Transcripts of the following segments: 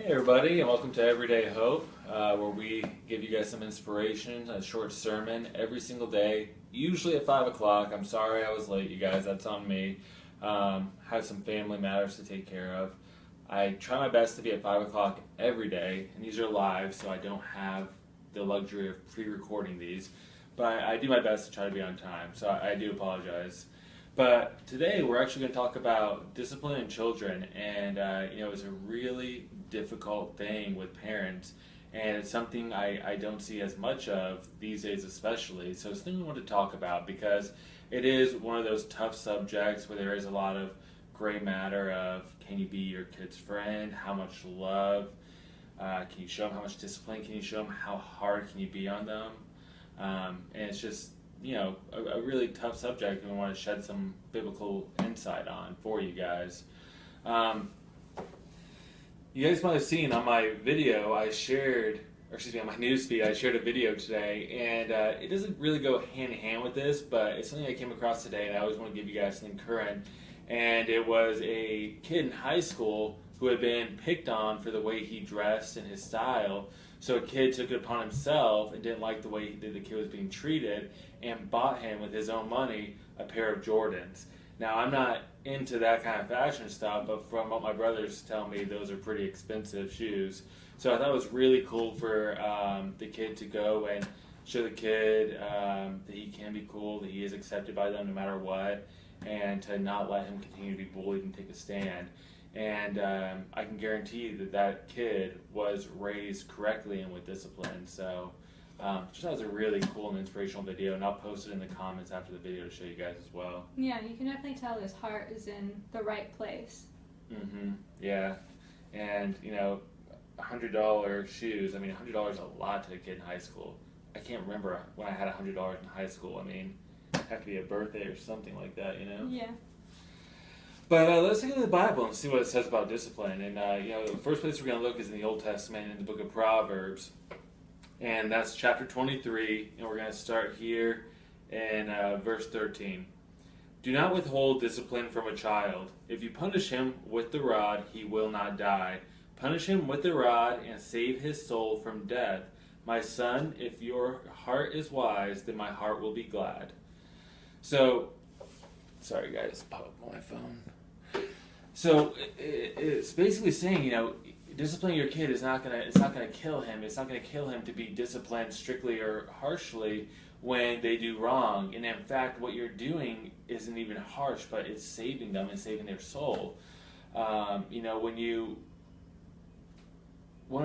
Hey everybody, and welcome to Everyday Hope, where we give you guys some inspiration, a short sermon every single day, usually at 5 o'clock. I'm sorry I was late, you guys, that's on me. Have some family matters to take care of. I try my best to be at 5 o'clock every day, and these are live, so I don't have the luxury of pre-recording these, but I do my best to try to be on time, so I do apologize. But today we're actually going to talk about discipline in children, and it's a really difficult thing with parents, and it's something I don't see as much of these days especially. So it's something we want to talk about because it is one of those tough subjects where there is a lot of gray matter of can you be your kid's friend, how much love, can you show them how much discipline, can you show them how hard can you be on them, and it's just a really tough subject, and we want to shed some biblical insight on for you guys. You guys might have seen on my video on my newsfeed, I shared a video today, and it doesn't really go hand in hand with this, but it's something I came across today, and I always want to give you guys something current. And it was a kid in high school who had been picked on for the way he dressed and his style. So a kid took it upon himself and didn't like the way the kid was being treated and bought him with his own money a pair of Jordans. Now, I'm not into that kind of fashion stuff, but from what my brothers tell me, those are pretty expensive shoes. So I thought it was really cool for the kid to go and show the kid that he can be cool, that he is accepted by them no matter what, and to not let him continue to be bullied and take a stand. And I can guarantee that kid was raised correctly and with discipline. So just thought it was a really cool and inspirational video, and I'll post it in the comments after the video to show you guys as well. Yeah, you can definitely tell his heart is in the right place. Yeah, and $100 shoes. I mean, $100 is a lot to a kid in high school. I can't remember when I had $100 in high school. I mean, it'd have to be a birthday or something like that, Yeah. But let's take a look at the Bible and see what it says about discipline. And the first place we're going to look is in the Old Testament, in the book of Proverbs, and that's chapter 23. And we're going to start here in verse 13. Do not withhold discipline from a child. If you punish him with the rod, he will not die. Punish him with the rod and save his soul from death. My son, if your heart is wise, then my heart will be glad. So, sorry guys, pop up my phone. So it's basically saying, disciplining your kid it's not gonna kill him. It's not gonna kill him to be disciplined strictly or harshly when they do wrong. And in fact, what you're doing isn't even harsh, but it's saving them and saving their soul. One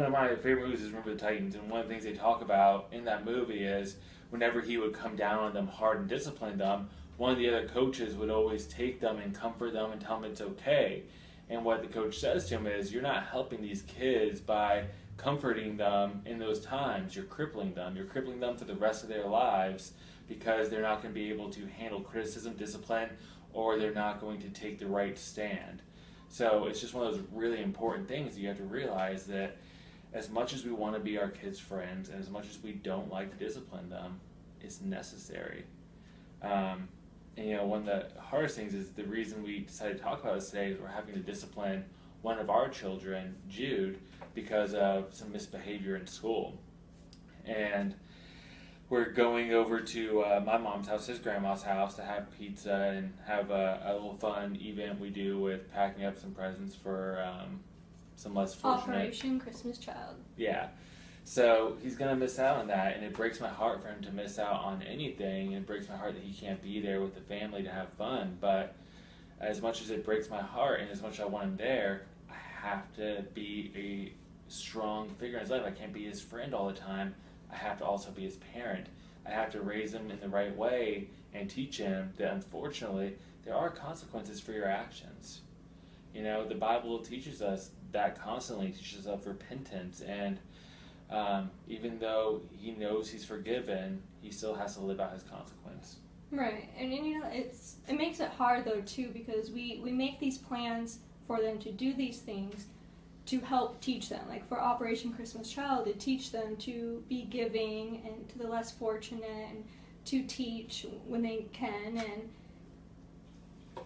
of my favorite movies is Remember the Titans, and one of the things they talk about in that movie is whenever he would come down on them hard and discipline them, one of the other coaches would always take them and comfort them and tell them it's okay. And what the coach says to him is, you're not helping these kids by comforting them in those times. You're crippling them. You're crippling them for the rest of their lives because they're not going to be able to handle criticism, discipline, or they're not going to take the right stand. So it's just one of those really important things that you have to realize that as much as we want to be our kids' friends and as much as we don't like to discipline them, it's necessary. One of the hardest things is the reason we decided to talk about this today is we're having to discipline one of our children, Jude, because of some misbehavior in school. And we're going over to my mom's house, his grandma's house, to have pizza and have a little fun event we do with packing up some presents for some less fortunate. Operation Christmas Child. Yeah. So he's going to miss out on that, and it breaks my heart for him to miss out on anything. It breaks my heart that he can't be there with the family to have fun. But as much as it breaks my heart and as much as I want him there, I have to be a strong figure in his life. I can't be his friend all the time. I have to also be his parent. I have to raise him in the right way and teach him that, unfortunately, there are consequences for your actions. The Bible teaches us that constantly. It teaches us of repentance, and even though he knows he's forgiven, he still has to live out his consequence. Right, and it makes it hard though too, because we make these plans for them to do these things to help teach them. Like for Operation Christmas Child, to teach them to be giving and to the less fortunate, and to teach when they can. And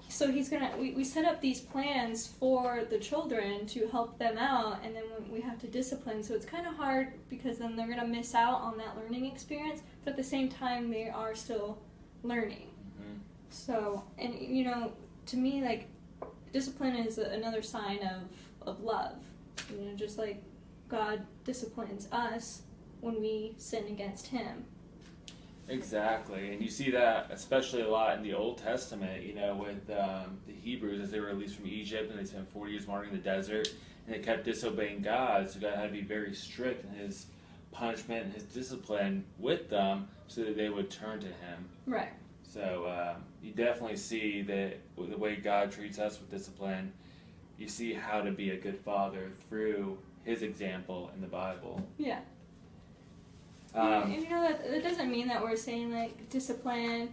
so he's gonna, we set up these plans for the children to help them out, and then when we have to discipline, so it's kind of hard because then they're gonna miss out on that learning experience, but at the same time they are still learning. Mm-hmm. So, and to me, like, discipline is another sign of love. Just like God disciplines us when we sin against Him. Exactly, and you see that especially a lot in the Old Testament, with the Hebrews as they were released from Egypt and they spent 40 years wandering in the desert, and they kept disobeying God, so God had to be very strict in His punishment and His discipline with them so that they would turn to Him. Right. So you definitely see that the way God treats us with discipline, you see how to be a good father through His example in the Bible. Yeah. And that doesn't mean that we're saying like discipline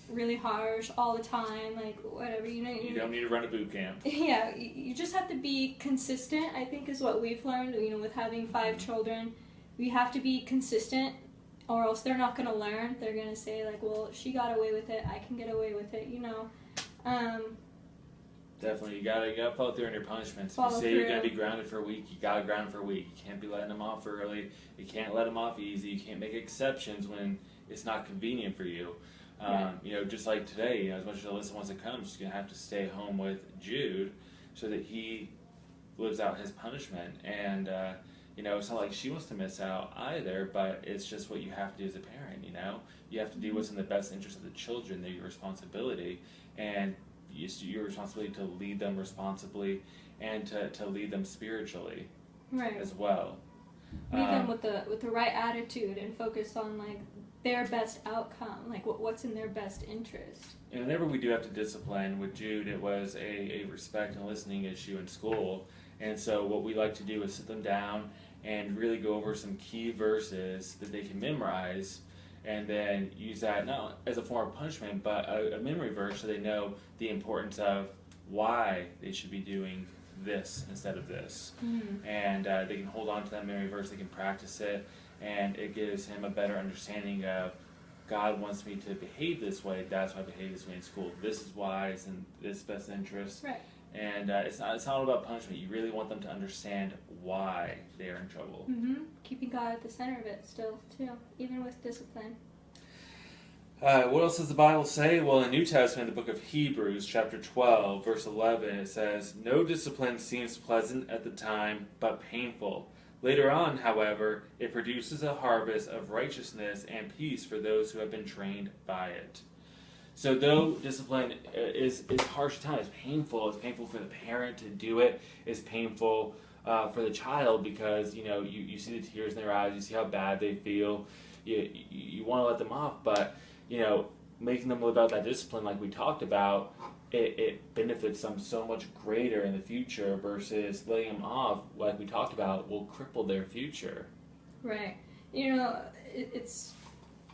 really harsh all the time, like whatever. You don't need to run a boot camp. Yeah, you just have to be consistent. I think is what we've learned. With having 5 children, we have to be consistent, or else they're not going to learn. They're going to say like, "Well, she got away with it. I can get away with it." Definitely, you gotta follow through on your punishments. If you say you're gonna be grounded for a week, you gotta ground for a week. You can't be letting them off early. You can't let them off easy. You can't make exceptions when it's not convenient for you. Just like today, as much as Alyssa wants to come, she's gonna have to stay home with Jude so that he lives out his punishment. And it's not like she wants to miss out either, but it's just what you have to do as a parent. You have to do what's in the best interest of the children. They're your responsibility, and it's your responsibility to lead them responsibly and to lead them spiritually, right, as well. Lead them with the right attitude and focus on like their best outcome, like what's in their best interest. And whenever we do have to discipline with Jude, it was a respect and listening issue in school, and so what we like to do is sit them down and really go over some key verses that they can memorize, and then use that not as a form of punishment, but a memory verse so they know the importance of why they should be doing this instead of this. Mm-hmm. And they can hold on to that memory verse, they can practice it, and it gives him a better understanding of God wants me to behave this way, that's why I behave this way in school. This is why it's in this best interest. Right. And it's not all about punishment. You really want them to understand why they are in trouble. Mm-hmm. Keeping God at the center of it still, too, even with discipline. What else does the Bible say? Well, in the New Testament, the book of Hebrews, chapter 12, verse 11, it says, "No discipline seems pleasant at the time, but painful. Later on, however, it produces a harvest of righteousness and peace for those who have been trained by it." So though discipline is harsh at times, it's painful for the parent to do it, it's painful for the child because, you see the tears in their eyes, you see how bad they feel, you want to let them off, but, making them live out that discipline like we talked about, it benefits them so much greater in the future versus letting them off, like we talked about, will cripple their future. Right. It's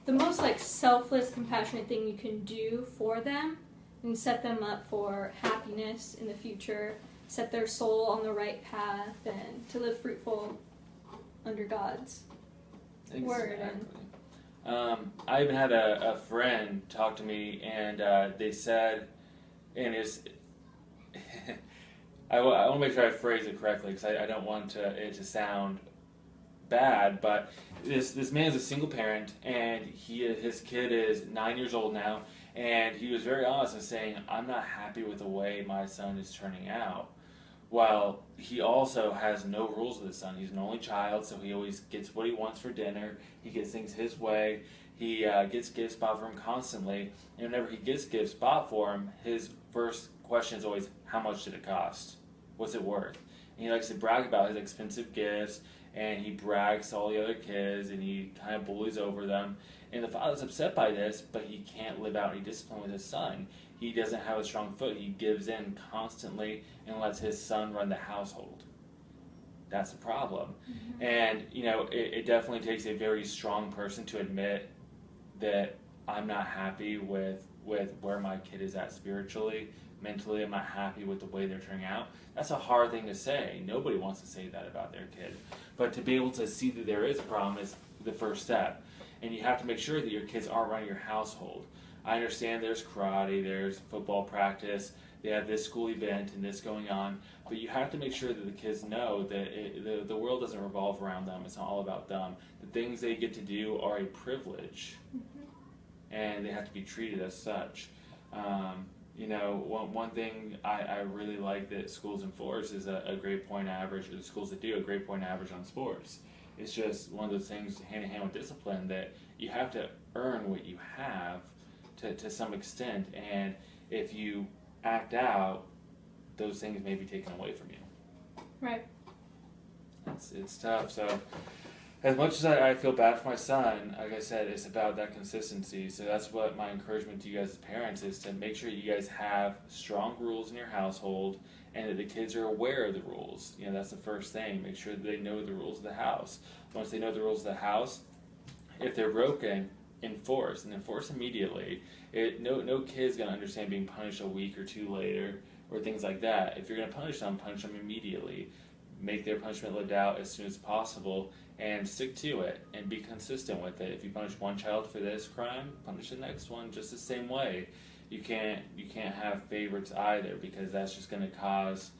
the most selfless, compassionate thing you can do for them and set them up for happiness in the future, set their soul on the right path, and to live fruitful under God's word. I even had a friend talk to me, and they said, and it's, I want to make sure I phrase it correctly because I don't want it to sound bad, but this man is a single parent, and his kid is 9 years old now, and he was very honest in saying, "I'm not happy with the way my son is turning out." Well, he also has no rules with his son. He's an only child, so he always gets what he wants for dinner. He gets things his way. He gets gifts bought for him constantly, and whenever he gets gifts bought for him, his first question is always, "How much did it cost? What's it worth?" And he likes to brag about his expensive gifts, and he brags to all the other kids, and he kind of bullies over them. And the father's upset by this, but he can't live out any discipline with his son. He doesn't have a strong foot. He gives in constantly and lets his son run the household. That's a problem. Mm-hmm. And, it definitely takes a very strong person to admit that I'm not happy with where my kid is at spiritually, mentally. I'm not happy with the way they're turning out. That's a hard thing to say. Nobody wants to say that about their kid. But to be able to see that there is a problem is the first step. And you have to make sure that your kids aren't running your household. I understand there's karate, there's football practice, they have this school event and this going on, but you have to make sure that the kids know that the world doesn't revolve around them. It's not all about them. The things they get to do are a privilege, and they have to be treated as such. One thing I really like that schools enforce is a grade point average, or the schools that do a grade point average on sports. It's just one of those things hand in hand with discipline that you have to earn what you have to some extent, and if you act out, those things may be taken away from you. Right. It's tough. So as much as I feel bad for my son, like I said, it's about that consistency. So that's what my encouragement to you guys as parents is, to make sure you guys have strong rules in your household and that the kids are aware of the rules. That's the first thing. Make sure that they know the rules of the house. Once they know the rules of the house, if they're broken, enforce immediately. No kid's going to understand being punished a week or two later or things like that. If you're going to punish them immediately. Make their punishment lived out as soon as possible, and stick to it and be consistent with it. If you punish one child for this crime, punish the next one just the same way. You can't have favorites either, because that's just going to cause,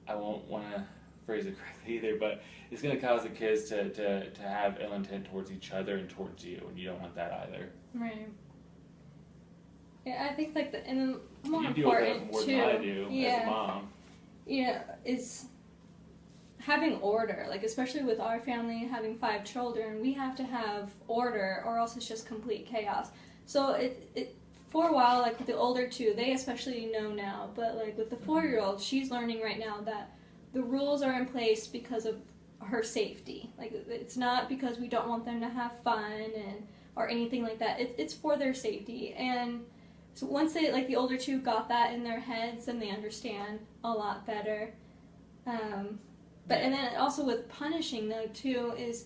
I won't want to phrase it correctly either, but it's going to cause the kids to have ill intent towards each other and towards you, and you don't want that either. Right. Yeah, I think and the more you important deal with that more than I do as a mom. Is having order. Especially with our family, having 5 children, we have to have order, or else it's just complete chaos. So it for a while, with the older 2, they especially know now, but with the 4-year-old, she's learning right now that the rules are in place because of her safety. It's not because we don't want them to have fun or anything like that. It's for their safety. And so once they, the older 2 got that in their heads, then they understand a lot better. And then also with punishing, though, too, is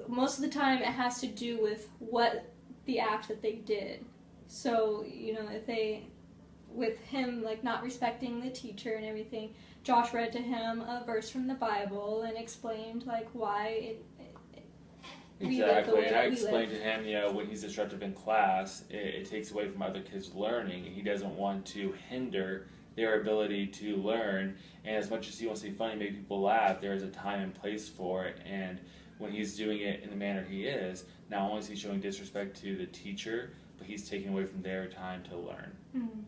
most of the time it has to do with what the act that they did. So, if with him, not respecting the teacher and everything, Josh read to him a verse from the Bible and explained, why Exactly, and I explained to him, when he's disruptive in class, it takes away from other kids' learning, and he doesn't want to hinder their ability to learn. And as much as he wants to be funny, make people laugh, there is a time and place for it. And when he's doing it in the manner he is, not only is he showing disrespect to the teacher, but he's taking away from their time to learn. Mm-hmm.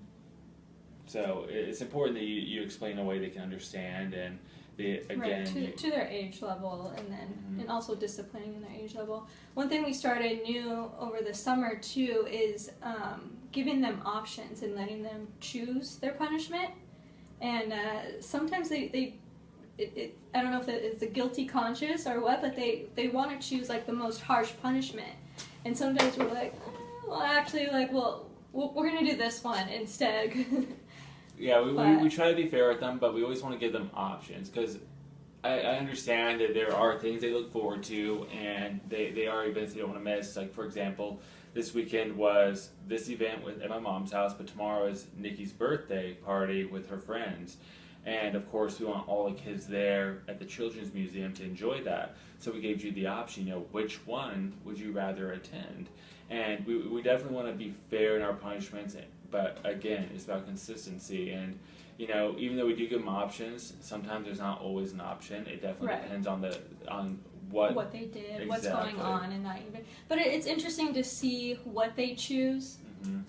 So it's important that you explain in a way they can understand, and to their age level, and then and also disciplining in their age level. One thing we started new over the summer too is giving them options and letting them choose their punishment. And sometimes they I don't know if it's a guilty conscience or what, but they want to choose the most harsh punishment. And sometimes we're we're gonna do this one instead. Yeah, we try to be fair with them, but we always want to give them options, because I understand that there are things they look forward to, and they are events they don't want to miss. For example, this weekend was this event at my mom's house, but tomorrow is Nikki's birthday party with her friends. And of course, we want all the kids there at the Children's Museum to enjoy that. So we gave you the option, which one would you rather attend? And we definitely want to be fair in our punishments, but again, it's about consistency. And even though we do give them options, sometimes there's not always an option. It definitely depends on what they did, what's going on, and not even. But it's interesting to see what they choose,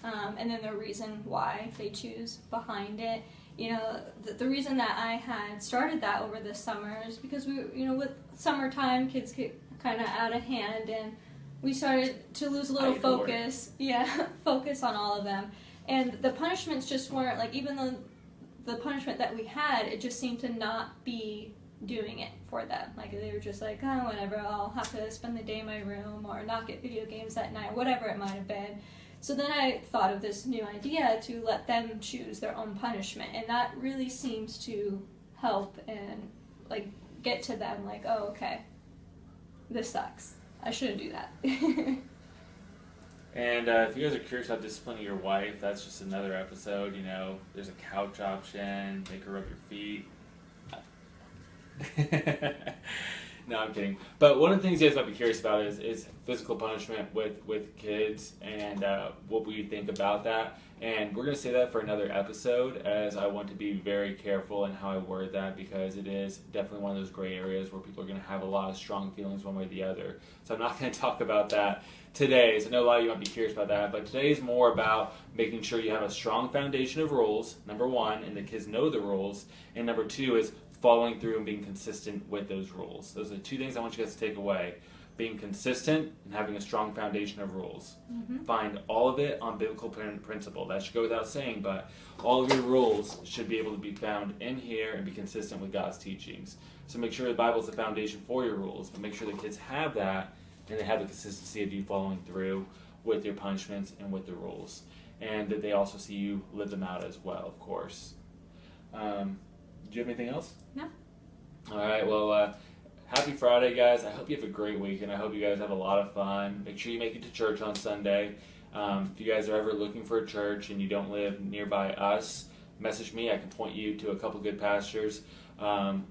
and then the reason why they choose behind it. The reason that I had started that over the summer is because we, with summertime, kids get kind of out of hand, and we started to lose a little focus. Yeah, focus on all of them. And the punishments just weren't, even though the punishment that we had, it just seemed to not be doing it for them. They were just whatever, I'll have to spend the day in my room, or not get video games at night, whatever it might have been. So then I thought of this new idea to let them choose their own punishment, and that really seems to help and get to them oh, okay, this sucks, I shouldn't do that. And if you guys are curious about disciplining your wife, that's just another episode. There's a couch option, make her rub your feet. No, I'm kidding. But one of the things you guys might be curious about is physical punishment with kids and what we think about that. And we're going to say that for another episode, as I want to be very careful in how I word that, because it is definitely one of those gray areas where people are going to have a lot of strong feelings one way or the other. So I'm not going to talk about that today. So I know a lot of you might be curious about that, but today is more about making sure you have a strong foundation of rules, number one, and the kids know the rules, and number two is following through and being consistent with those rules. Those are the two things I want you guys to take away. Being consistent and having a strong foundation of rules. Mm-hmm. Find all of it on biblical principle. That should go without saying, but all of your rules should be able to be found in here and be consistent with God's teachings. So make sure the Bible is the foundation for your rules, but make sure the kids have that and they have the consistency of you following through with your punishments and with the rules. And that they also see you live them out as well, of course. Do you have anything else? No. All right, well, happy Friday, guys. I hope you have a great weekend. I hope you guys have a lot of fun. Make sure you make it to church on Sunday. If you guys are ever looking for a church and you don't live nearby us, message me. I can point you to a couple good pastors.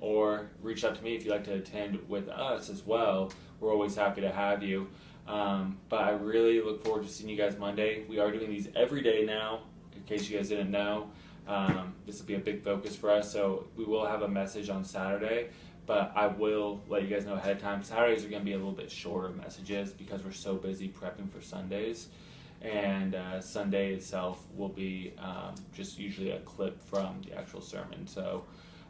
Or reach out to me if you'd like to attend with us as well. We're always happy to have you. But I really look forward to seeing you guys Monday. We are doing these every day now, in case you guys didn't know. This will be a big focus for us, so we will have a message on Saturday. But I will let you guys know ahead of time. Saturdays are going to be a little bit shorter messages because we're so busy prepping for Sundays. And Sunday itself will be just usually a clip from the actual sermon. So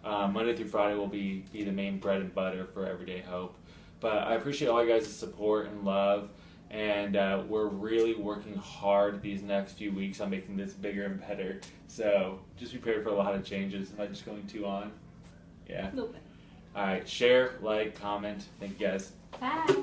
Monday through Friday will be the main bread and butter for Everyday Hope. But I appreciate all you guys' support and love. And we're really working hard these next few weeks on making this bigger and better. So just prepare for a lot of changes. Am I just going too on? Yeah. A little bit. All right, share, like, comment. Thank you guys. Bye.